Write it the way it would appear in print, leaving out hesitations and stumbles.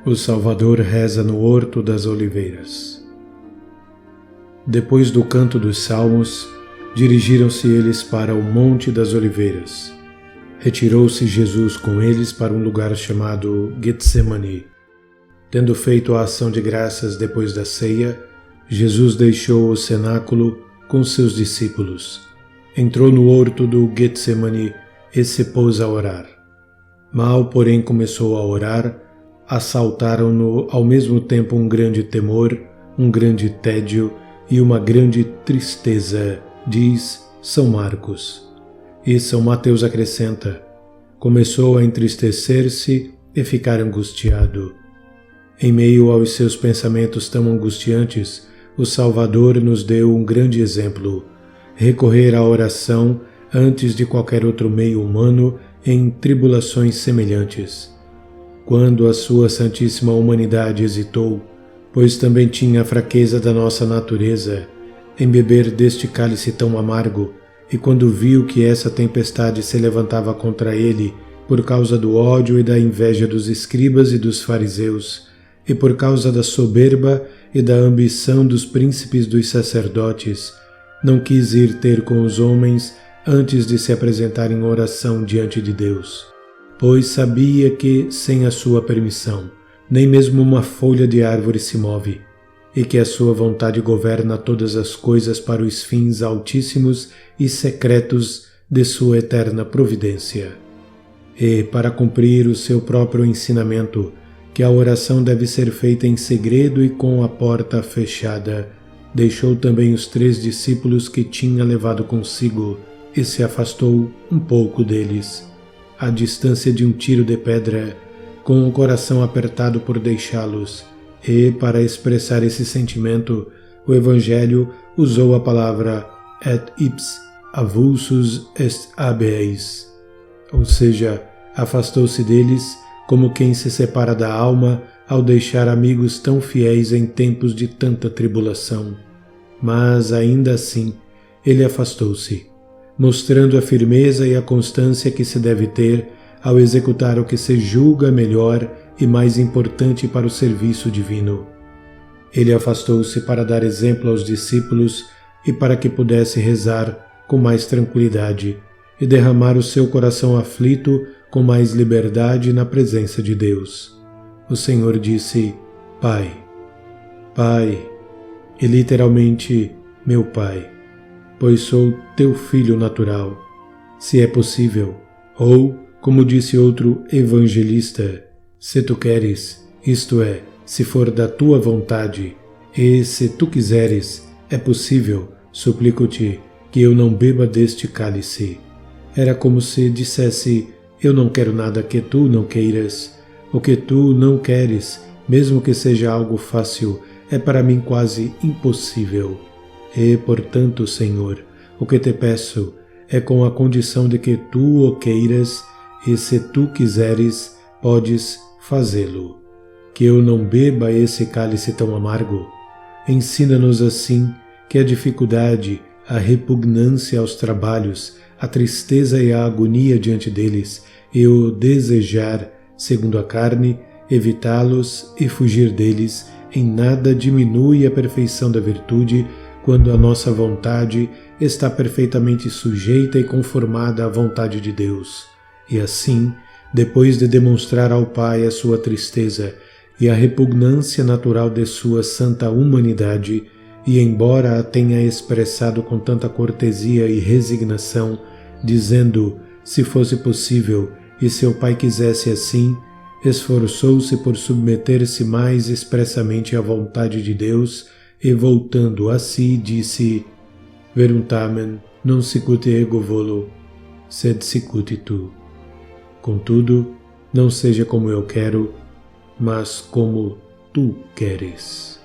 O Salvador reza no Horto das Oliveiras. Depois do canto dos salmos, dirigiram-se eles para o Monte das Oliveiras. Retirou-se Jesus com eles para um lugar chamado Getsemane. Tendo feito a ação de graças depois da ceia, Jesus deixou o cenáculo com seus discípulos. Entrou no horto do Getsemane e se pôs a orar. Mal, porém, começou a orar, assaltaram-no ao mesmo tempo um grande temor, um grande tédio e uma grande tristeza, diz São Marcos. E São Mateus acrescenta: começou a entristecer-se e ficar angustiado. Em meio aos seus pensamentos tão angustiantes, o Salvador nos deu um grande exemplo: recorrer à oração antes de qualquer outro meio humano em tribulações semelhantes. Quando a sua Santíssima Humanidade hesitou, pois também tinha a fraqueza da nossa natureza, em beber deste cálice tão amargo, e quando viu que essa tempestade se levantava contra ele por causa do ódio e da inveja dos escribas e dos fariseus, e por causa da soberba e da ambição dos príncipes dos sacerdotes, não quis ir ter com os homens antes de se apresentar em oração diante de Deus, pois sabia que, sem a sua permissão, nem mesmo uma folha de árvore se move, e que a sua vontade governa todas as coisas para os fins altíssimos e secretos de sua eterna providência. E, para cumprir o seu próprio ensinamento, que a oração deve ser feita em segredo e com a porta fechada, deixou também os 3 discípulos que tinha levado consigo e se afastou um pouco deles, à distância de um tiro de pedra, com o coração apertado por deixá-los, e, para expressar esse sentimento, o Evangelho usou a palavra et ips avulsus est habeis, ou seja, afastou-se deles como quem se separa da alma ao deixar amigos tão fiéis em tempos de tanta tribulação. Mas, ainda assim, ele afastou-se, mostrando a firmeza e a constância que se deve ter ao executar o que se julga melhor e mais importante para o serviço divino. Ele afastou-se para dar exemplo aos discípulos e para que pudesse rezar com mais tranquilidade e derramar o seu coração aflito com mais liberdade na presença de Deus. O Senhor disse: Pai, Pai, e literalmente, meu Pai, pois sou teu filho natural, se é possível, ou, como disse outro evangelista, se tu queres, isto é, se for da tua vontade, e se tu quiseres, é possível, suplico-te, que eu não beba deste cálice. Era como se dissesse: eu não quero nada que tu não queiras. O que tu não queres, mesmo que seja algo fácil, é para mim quase impossível. E, portanto, Senhor, o que te peço é com a condição de que tu o queiras, e se tu quiseres, podes fazê-lo. Que eu não beba esse cálice tão amargo. Ensina-nos assim que a dificuldade, a repugnância aos trabalhos, a tristeza e a agonia diante deles, e o desejar, segundo a carne, evitá-los e fugir deles, em nada diminui a perfeição da virtude, quando a nossa vontade está perfeitamente sujeita e conformada à vontade de Deus. E assim, depois de demonstrar ao Pai a sua tristeza e a repugnância natural de sua santa humanidade, e embora a tenha expressado com tanta cortesia e resignação, dizendo, se fosse possível, e seu Pai quisesse assim, esforçou-se por submeter-se mais expressamente à vontade de Deus, e voltando a si, disse: Verum tamen non sicut ego volo, sed sicut tu. Contudo, não seja como eu quero, mas como tu queres.